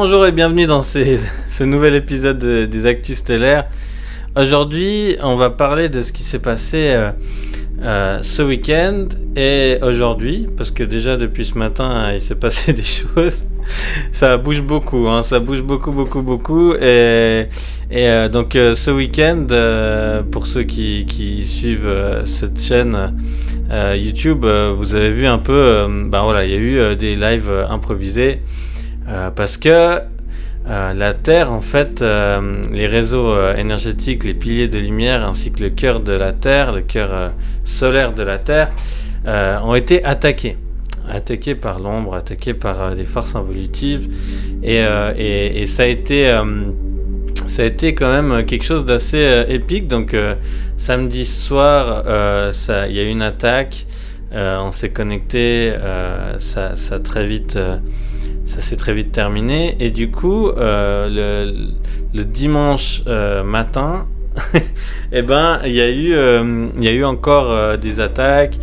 Bonjour et bienvenue dans ce nouvel épisode des Actus Stellaires. Aujourd'hui, on va parler de ce qui s'est passé ce week-end et aujourd'hui, parce que déjà depuis ce matin, il s'est passé des choses. Ça bouge beaucoup, hein, ça bouge beaucoup. Et donc ce week-end, pour ceux qui suivent cette chaîne YouTube, vous avez vu un peu, il y a eu des lives improvisés. Parce que la Terre, en fait, les réseaux énergétiques, les piliers de lumière, ainsi que le cœur de la Terre, le cœur solaire de la Terre, ont été attaqués par l'ombre, attaqués par des forces involutives, et ça a été quand même quelque chose d'assez épique. Donc samedi soir, il y a eu une attaque, on s'est connecté, ça s'est très vite terminé, et du coup le dimanche matin il y a eu encore des attaques,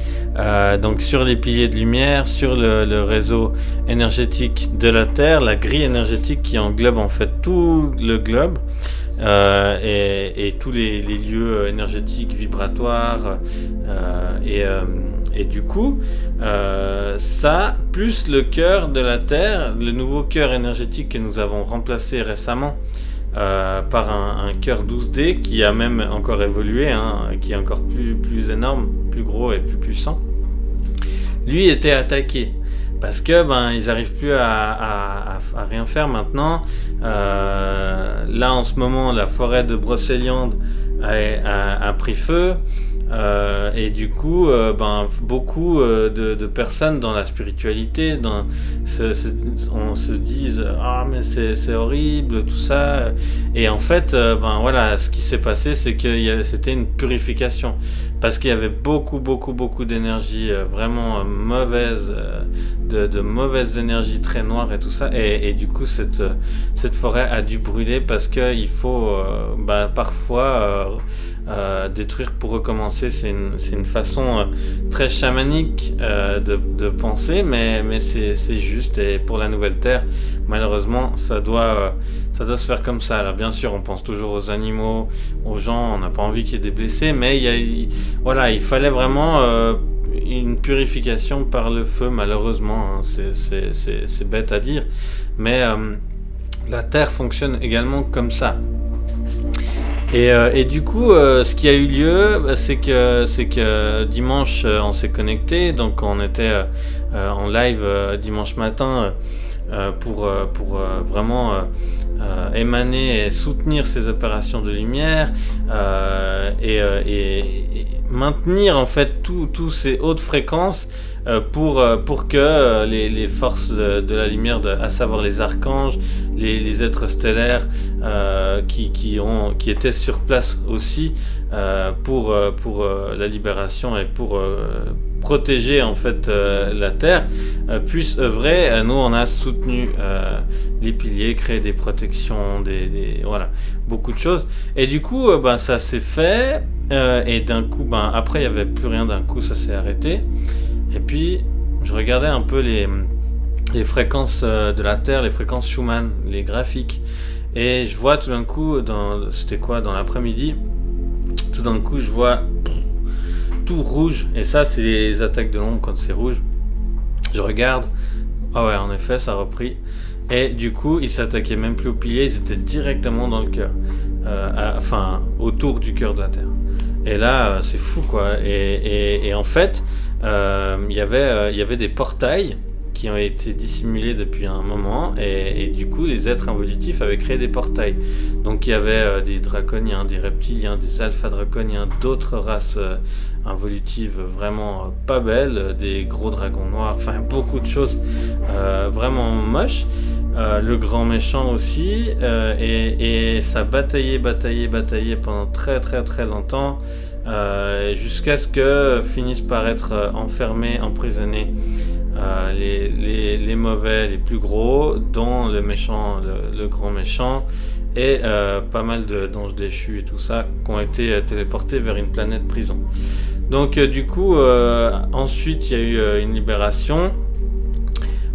donc sur les piliers de lumière, sur le réseau énergétique de la Terre, la grille énergétique qui englobe en fait tout le globe, et tous les lieux énergétiques vibratoires, et du coup ça plus le cœur de la Terre, le nouveau cœur énergétique que nous avons remplacé récemment par un cœur 12D qui a même encore évolué, hein, qui est encore plus énorme, plus gros et plus puissant, lui était attaqué parce que ils n'arrivent plus à rien faire maintenant. Là en ce moment, la forêt de Brocéliande a pris feu. Et du coup, beaucoup de personnes dans la spiritualité on se disent mais c'est horrible tout ça, et en fait ce qui s'est passé, c'est que c'était une purification, parce qu'il y avait beaucoup d'énergie vraiment mauvaise, de mauvaises énergies très noires et tout ça, et du coup cette forêt a dû brûler, parce que il faut parfois détruire pour recommencer. C'est une façon très chamanique de penser, mais c'est juste, et pour la nouvelle Terre, malheureusement, ça doit se faire comme ça. Alors bien sûr, on pense toujours aux animaux, aux gens, on n'a pas envie qu'il y ait des blessés, mais il fallait vraiment une purification par le feu, malheureusement, hein. C'est bête à dire, mais la Terre fonctionne également comme ça. Et du coup, ce qui a eu lieu, c'est que dimanche, on s'est connecté, donc on était en live dimanche matin pour vraiment émaner et soutenir ces opérations de lumière, et maintenir en fait tous ces hautes fréquences, pour que les forces de la lumière, à savoir les archanges, les êtres stellaires qui étaient sur place aussi, pour la libération et pour protéger en fait la Terre, puissent œuvrer. Nous on a soutenu les piliers, créé des protections, beaucoup de choses, et du coup ça s'est fait, et d'un coup après il n'y avait plus rien, d'un coup ça s'est arrêté. Et puis je regardais un peu les fréquences de la Terre, les fréquences Schumann, les graphiques, et je vois tout d'un coup, dans l'après-midi, tout d'un coup je vois tout rouge, et ça c'est les attaques de l'ombre quand c'est rouge. Je regarde, en effet ça a repris, et du coup ils s'attaquaient même plus au pilier, ils étaient directement dans le cœur, autour du cœur de la Terre. Et là c'est fou quoi, et en fait il y avait des portails qui ont été dissimulés depuis un moment, et du coup les êtres involutifs avaient créé des portails. Donc il y avait des draconiens, des reptiliens, des alpha-draconiens, d'autres races involutives vraiment pas belles, des gros dragons noirs, beaucoup de choses vraiment moches, le grand méchant aussi, et ça bataillait pendant très longtemps, jusqu'à ce que finissent par être enfermés, emprisonnés les mauvais, les plus gros, dont le méchant, le grand méchant, et pas mal d'anges déchus et tout ça, qui ont été téléportés vers une planète prison. Donc du coup ensuite il y a eu une libération.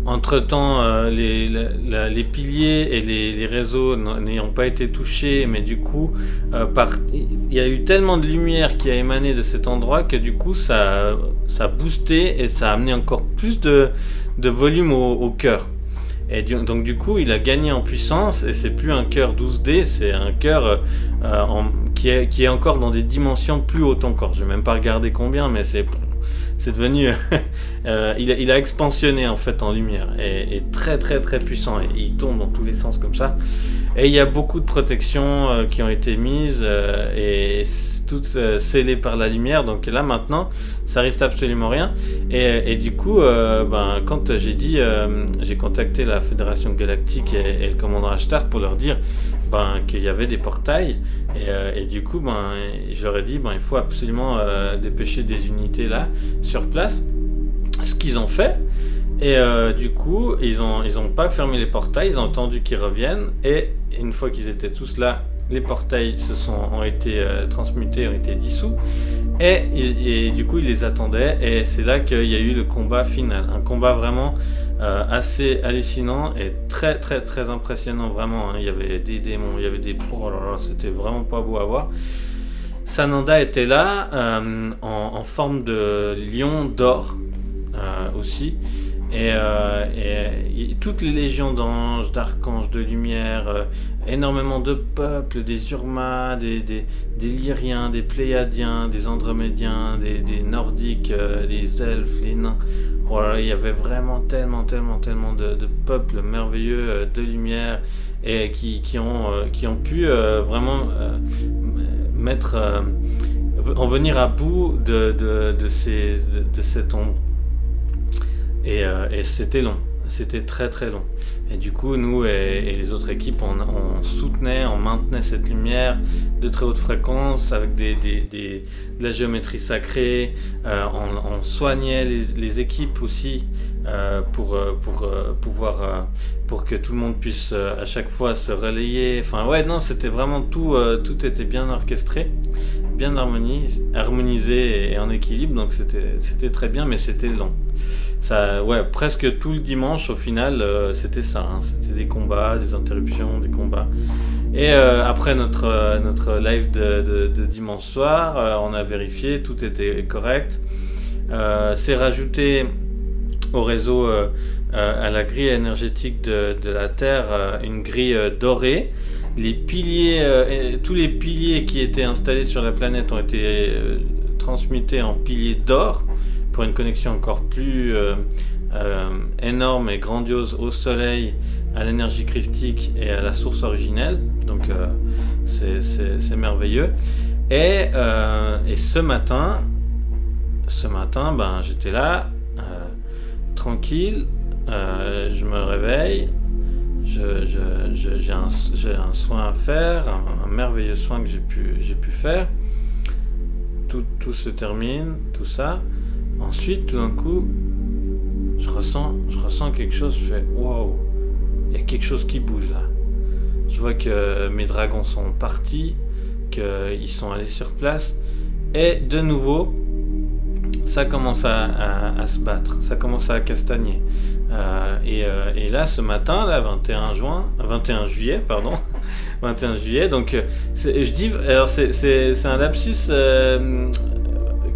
Entre-temps, les piliers et les réseaux n'ayant pas été touchés, mais du coup, il y a eu tellement de lumière qui a émané de cet endroit que du coup, ça a boosté et ça a amené encore plus de volume au cœur. Et donc du coup, il a gagné en puissance et c'est plus un cœur 12D, c'est un cœur qui est encore dans des dimensions plus hautes encore. Je vais même pas regarder combien, mais c'est devenu il a expansionné en fait en lumière et très très très puissant, et il tourne dans tous les sens comme ça, et il y a beaucoup de protections qui ont été mises et toutes scellées par la lumière. Donc là maintenant ça risque absolument rien, et du coup quand j'ai contacté la Fédération Galactique et le commandant Ashtar pour leur dire qu'il y avait des portails, et du coup je leur ai dit il faut absolument dépêcher des unités là sur place, ce qu'ils ont fait. Et du coup ils ont pas fermé les portails, ils ont attendu qu'ils reviennent, et une fois qu'ils étaient tous là, les portails ont été transmutés, ont été dissous, et du coup ils les attendaient, et c'est là qu'il y a eu le combat final, un combat vraiment assez hallucinant et très très très impressionnant vraiment, hein. Il y avait des démons, il y avait des... Oh là là, c'était vraiment pas beau à voir. Sananda était là en forme de lion d'or aussi, et toutes les légions d'anges, d'archanges, de lumière, énormément de peuples, des Urma, des Lyriens, des Pléiadiens, des Andromédiens, des Nordiques, les elfes, les nains. Voilà, il y avait vraiment tellement de peuples merveilleux de lumière, et qui ont pu vraiment en venir à bout de cette ombre. Et c'était long, c'était très très long. Et du coup, nous et les autres équipes, on soutenait, on maintenait cette lumière de très haute fréquence avec de la géométrie sacrée. On soignait les équipes aussi pour que tout le monde puisse à chaque fois se relayer. Enfin ouais, non, c'était vraiment tout était bien orchestré, bien harmonisé et en équilibre. Donc c'était très bien, mais c'était long. Ça, ouais, presque tout le dimanche au final, c'était ça, hein. C'était des combats, des interruptions, des combats. Et après notre live de dimanche soir, on a vérifié, tout était correct. C'est rajouté au réseau, à la grille énergétique de la Terre, une grille dorée. Les piliers, tous les piliers qui étaient installés sur la planète ont été transmutés en piliers d'or, pour une connexion encore plus énorme et grandiose au soleil, à l'énergie christique et à la source originelle. Donc c'est merveilleux. Et ce matin, j'étais là, tranquille, je me réveille, j'ai un soin à faire, un merveilleux soin que j'ai pu faire. Tout se termine, tout ça. Ensuite, tout d'un coup, je ressens quelque chose. Je fais wow, il y a quelque chose qui bouge là. Je vois que mes dragons sont partis, qu'ils sont allés sur place, et de nouveau, ça commence à se battre, ça commence à castagner. Et là, ce matin, là, 21 juillet, pardon, 21 juillet. Donc, je dis, alors c'est un lapsus.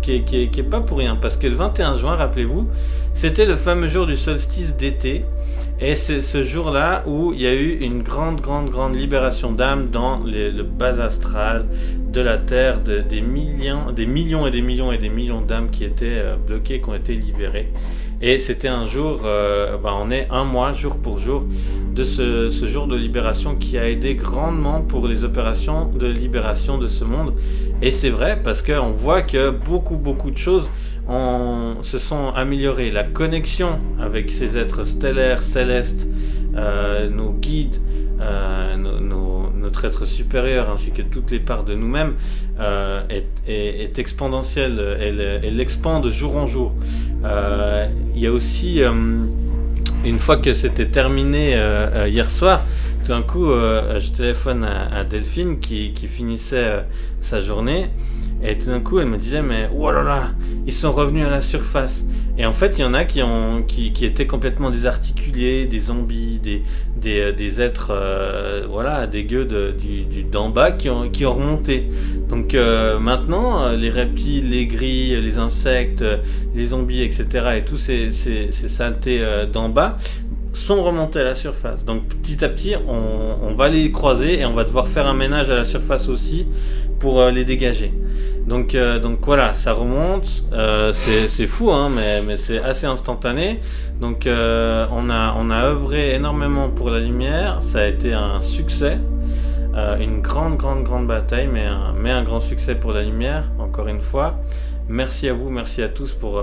Qui est pas pour rien, parce que le 21 juin, rappelez-vous, c'était le fameux jour du solstice d'été, et c'est ce jour-là où il y a eu une grande libération d'âmes dans le bas astral de la Terre, des millions et des millions d'âmes qui étaient bloquées, qui ont été libérées. Et c'était un jour, on est un mois, jour pour jour, de ce jour de libération qui a aidé grandement pour les opérations de libération de ce monde. Et c'est vrai, parce qu'on voit que beaucoup de choses se sont améliorées. La connexion avec ces êtres stellaires, célestes, nos guides, notre être supérieur, ainsi que toutes les parts de nous-mêmes, est exponentielle. Elle expand de jour en jour. Il y a aussi, une fois que c'était terminé hier soir, tout d'un coup, je téléphone à Delphine qui finissait sa journée, Et tout d'un coup, elle me disait, mais oh là là, ils sont revenus à la surface. Et en fait, il y en a qui étaient complètement désarticulés, des zombies, des êtres, voilà, des gueux d'en bas qui ont remonté. Donc maintenant, les reptiles, les grilles, les insectes, les zombies, etc., et tous ces saletés d'en bas sont remontés à la surface. Donc petit à petit, on va les croiser et on va devoir faire un ménage à la surface aussi pour les dégager. Donc voilà, ça remonte. C'est fou, hein, mais c'est assez instantané. Donc on a œuvré énormément pour la lumière. Ça a été un succès. Une grande bataille, mais un grand succès pour la lumière, encore une fois. Merci à vous, merci à tous pour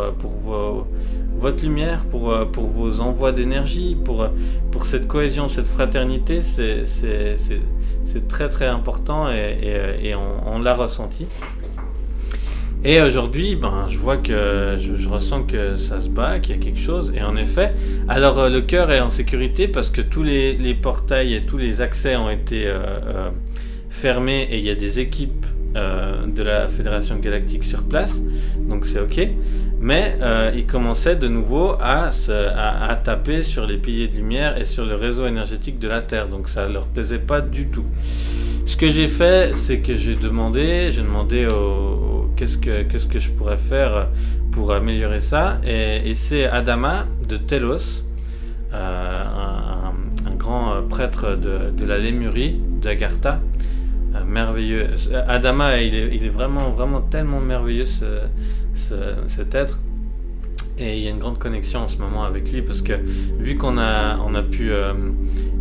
votre lumière, pour vos envois d'énergie, pour cette cohésion, cette fraternité. C'est très important et on l'a ressenti. Et aujourd'hui, je vois que je ressens que ça se bat, qu'il y a quelque chose. Et en effet, alors le cœur est en sécurité parce que tous les portails et tous les accès ont été fermés et il y a des équipes de la Fédération Galactique sur place, donc c'est ok. Mais ils commençaient de nouveau à taper sur les piliers de lumière et sur le réseau énergétique de la Terre, donc ça leur plaisait pas du tout. Ce que j'ai fait, c'est que j'ai demandé qu'est-ce que je pourrais faire pour améliorer ça, et c'est Adama de Telos, un grand prêtre de la Lémurie, d'Agartha, merveilleux. Adama, il est vraiment tellement merveilleux, cet être. Et il y a une grande connexion en ce moment avec lui parce que vu qu'on a pu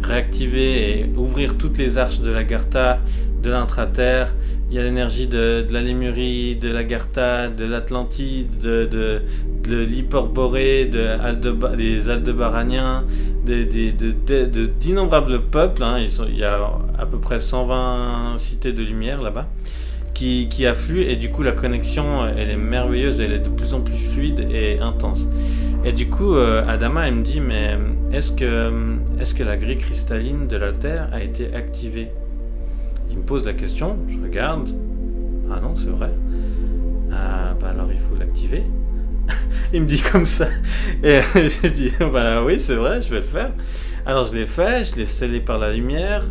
réactiver et ouvrir toutes les arches de l'Agartha, de l'intraterre, il y a l'énergie de la Lémurie, de l'Agartha, de l'Atlantide, de l'Hyperborée, des Aldebaraniens, d'innombrables peuples, hein. Il y a à peu près 120 cités de lumière là-bas qui affluent, et du coup la connexion elle est merveilleuse, elle est de plus en plus fluide et intense. Et du coup Adama elle me dit, mais est-ce que la grille cristalline de la Terre a été activée? Il me pose la question, je regarde, ah non c'est vrai, alors il faut l'activer. Il me dit comme ça, et je dis oui c'est vrai, je vais le faire. Alors je l'ai fait, je l'ai scellé par la lumière,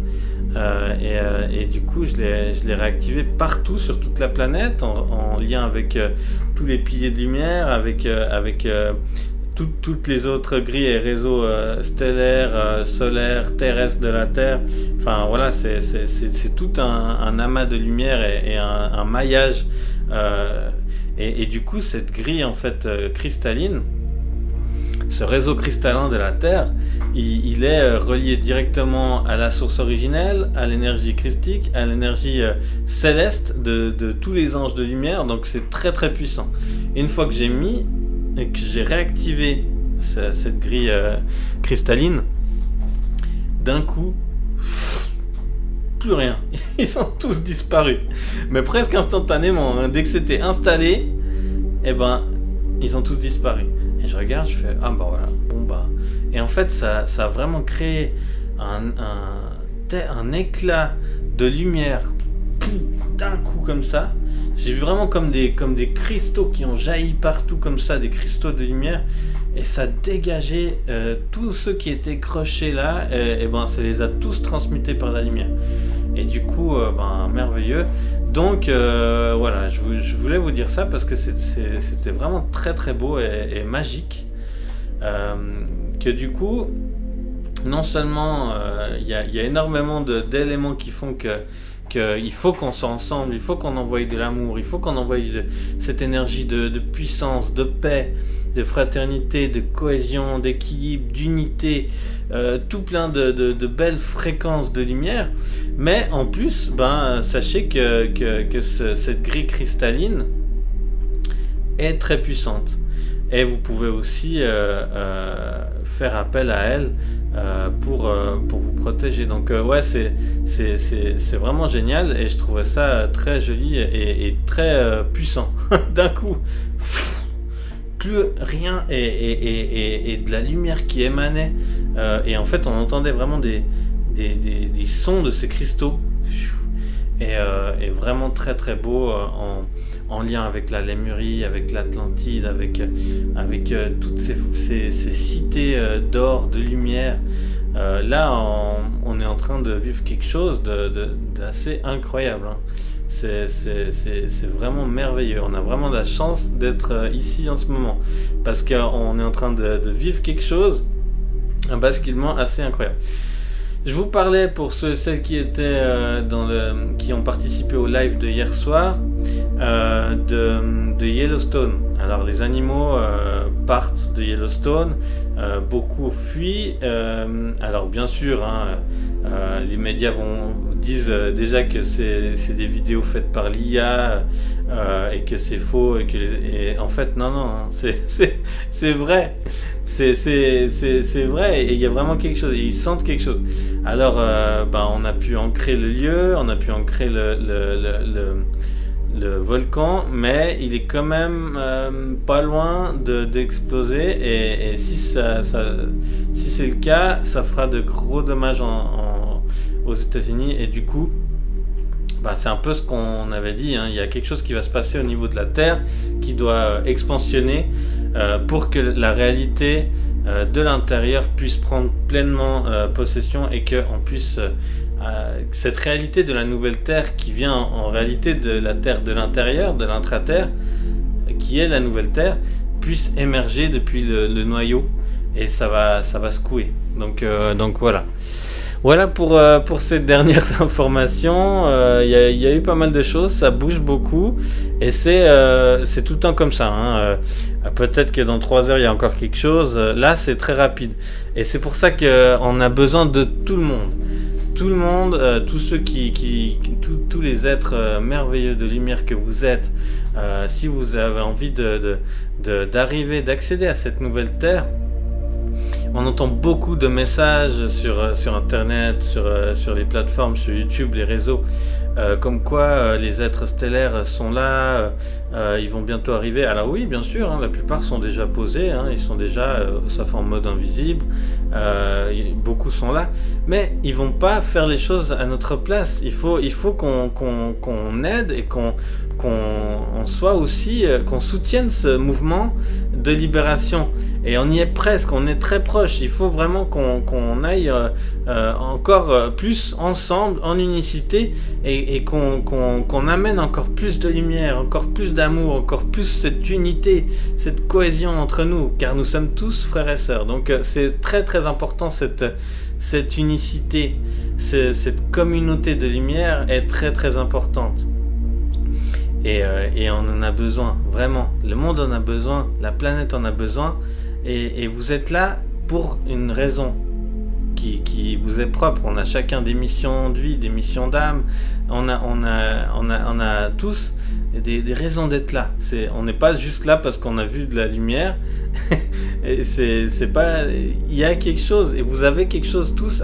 et du coup je l'ai réactivé partout sur toute la planète en lien avec tous les piliers de lumière, avec toutes les autres grilles et réseaux stellaires, solaires, terrestres de la Terre. Enfin voilà, c'est tout un amas de lumière et un maillage. Et du coup, cette grille en fait cristalline, ce réseau cristallin de la Terre, il est relié directement à la source originelle, à l'énergie christique, à l'énergie céleste de tous les anges de lumière. Donc c'est très puissant. Et une fois que j'ai réactivé cette grille cristalline, d'un coup, plus rien. Ils sont tous disparus. Mais presque instantanément, hein. Dès que c'était installé, ils ont tous disparu. Et je regarde, je fais, voilà, Et en fait, ça a vraiment créé un éclat de lumière d'un coup comme ça. J'ai vu vraiment comme des cristaux qui ont jailli partout comme ça, des cristaux de lumière, et ça dégageait tous ceux qui étaient crochés là, ça les a tous transmutés par la lumière. Et du coup, merveilleux. Donc voilà, je voulais vous dire ça parce que c'était vraiment très beau et magique. Que du coup, non seulement il y a énormément d'éléments qui font qu'il faut qu'on soit ensemble, il faut qu'on envoie de l'amour, il faut qu'on envoie cette énergie de puissance, de paix, de fraternité, de cohésion, d'équilibre, d'unité, tout plein de belles fréquences de lumière. Mais en plus, sachez que cette grille cristalline est très puissante. Et vous pouvez aussi faire appel à elle pour vous protéger. Donc ouais, c'est vraiment génial, et je trouvais ça très joli et très puissant. D'un coup, plus rien, et de la lumière qui émanait, et en fait on entendait vraiment des sons de ces cristaux, et vraiment très beau en lien avec la Lémurie, avec l'Atlantide, avec toutes ces cités d'or, de lumière. Là, on est en train de vivre quelque chose d'assez incroyable, hein. C'est vraiment merveilleux. On a vraiment la chance d'être ici en ce moment, parce qu'on est en train de vivre quelque chose, un basculement assez incroyable. Je vous parlais, pour ceux et celles qui étaient qui ont participé au live de hier soir, de Yellowstone. Alors les animaux partent de Yellowstone, beaucoup fuient. Alors bien sûr, hein, les médias disent déjà que c'est des vidéos faites par l'IA et que c'est faux et en fait non, c'est vrai. C'est vrai, et il y a vraiment quelque chose, ils sentent quelque chose. Alors on a pu ancrer le lieu, on a pu ancrer le volcan, mais il est quand même pas loin d'exploser, et si c'est le cas, ça fera de gros dommages aux États-Unis, et du coup c'est un peu ce qu'on avait dit, hein. Il y a quelque chose qui va se passer au niveau de la Terre qui doit expansionner pour que la réalité de l'intérieur puisse prendre pleinement possession, et qu'on puisse cette réalité de la nouvelle Terre, qui vient en réalité de la Terre de l'intérieur, de l'intra-terre, qui est la nouvelle Terre, puisse émerger depuis le noyau, et ça va secouer. Donc voilà pour ces dernières informations. Il y a eu pas mal de choses, ça bouge beaucoup, et c'est tout le temps comme ça, hein. Peut-être que dans 3 heures il y a encore quelque chose. Là c'est très rapide, et c'est pour ça qu'on a besoin de tout le monde. Tout le monde, tous ceux tous les êtres merveilleux de lumière que vous êtes, si vous avez envie d'arriver, d'accéder à cette nouvelle Terre. On entend beaucoup de messages sur Internet, sur les plateformes, sur YouTube, les réseaux, comme quoi les êtres stellaires sont là, ils vont bientôt arriver. Alors oui, bien sûr, hein, la plupart sont déjà posés, hein, ils sont déjà, sauf en mode invisible, beaucoup sont là, mais ils vont pas faire les choses à notre place. Il faut qu'on aide, et qu'on soit aussi, qu'on soutienne ce mouvement de libération, et on y est presque, on est très proche. Il faut vraiment qu'on aille encore plus ensemble, en unicité, et qu'on amène encore plus de lumière, encore plus d'amour, encore plus cette unité, cette cohésion entre nous, car nous sommes tous frères et sœurs. Donc c'est très très important, cette unicité, cette communauté de lumière est très très importante. Et on en a besoin, vraiment. Le monde en a besoin, la planète en a besoin, et vous êtes là pour une raison qui vous est propre. On a chacun des missions de vie, des missions d'âme. On a tous des raisons d'être là. On n'est pas juste là parce qu'on a vu de la lumière. Et c'est pas. Il y a quelque chose, et vous avez quelque chose tous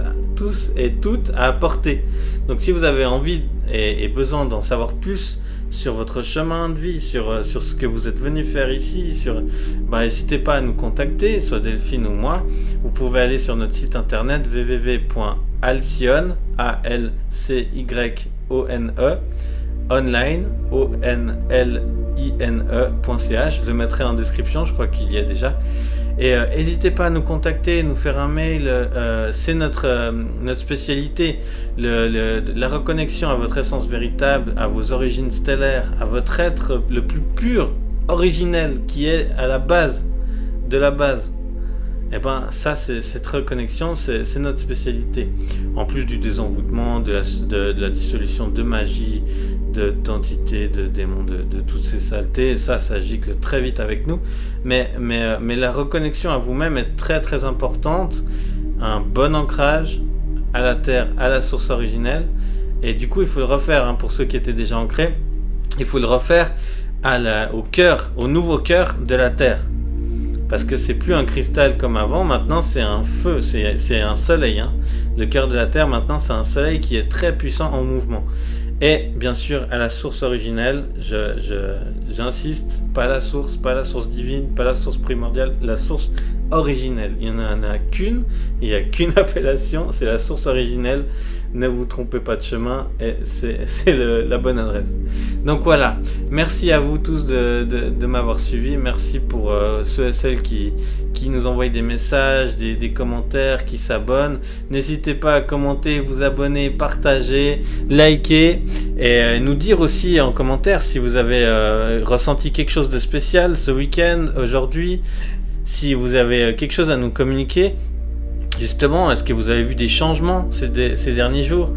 et toutes à apporter. Donc si vous avez envie et besoin d'en savoir plus sur votre chemin de vie, sur ce que vous êtes venu faire ici, n'hésitez pas à nous contacter, soit Delphine ou moi. Vous pouvez aller sur notre site internet www.alcyone, ALCYONE, online, ONLINE.ch. Je le mettrai en description, je crois qu'il y a déjà. Et n'hésitez pas à nous contacter, nous faire un mail, c'est notre spécialité, la reconnexion à votre essence véritable, à vos origines stellaires, à votre être le plus pur, originel, qui est à la base de la base. Et ça, cette reconnexion, c'est notre spécialité. En plus du désenvoûtement, de la dissolution de magie, d'entités, de démons, de toutes ces saletés, ça gicle très vite avec nous. Mais la reconnexion à vous-même est très très importante. Un bon ancrage à la terre, à la source originelle. Et du coup, il faut le refaire, hein, pour ceux qui étaient déjà ancrés. Il faut le refaire au cœur, au nouveau cœur de la terre. Parce que c'est plus un cristal comme avant, maintenant c'est un feu, c'est un soleil, hein. Le cœur de la Terre, maintenant c'est un soleil qui est très puissant en mouvement. Et bien sûr, à la source originelle, j'insiste, pas la source divine, pas la source primordiale, la source originelle. Il n'y en a qu'une, il n'y a qu'une appellation, c'est la source originelle. Ne vous trompez pas de chemin, et c'est la bonne adresse. Donc voilà, merci à vous tous de m'avoir suivi. Merci pour ceux et celles qui nous envoient des messages, des commentaires, qui s'abonnent. N'hésitez pas à commenter, vous abonner, partager, liker et nous dire aussi en commentaire si vous avez ressenti quelque chose de spécial ce week-end, aujourd'hui, si vous avez quelque chose à nous communiquer. Justement, est-ce que vous avez vu des changements ces derniers jours?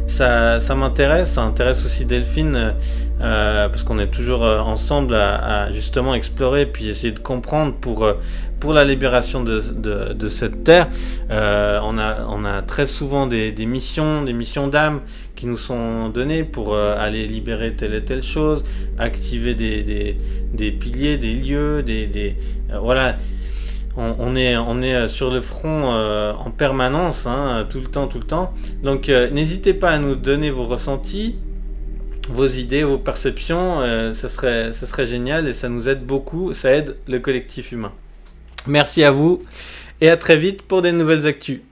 Ça m'intéresse, ça intéresse aussi Delphine, parce qu'on est toujours ensemble à justement explorer puis essayer de comprendre pour la libération de cette terre. On a très souvent des missions d'âme qui nous sont données pour aller libérer telle et telle chose, activer des piliers, des lieux, voilà. On est sur le front en permanence, hein, tout le temps. Donc n'hésitez pas à nous donner vos ressentis, vos idées, vos perceptions. Ça serait génial et ça nous aide beaucoup. Ça aide le collectif humain. Merci à vous et à très vite pour des nouvelles actus.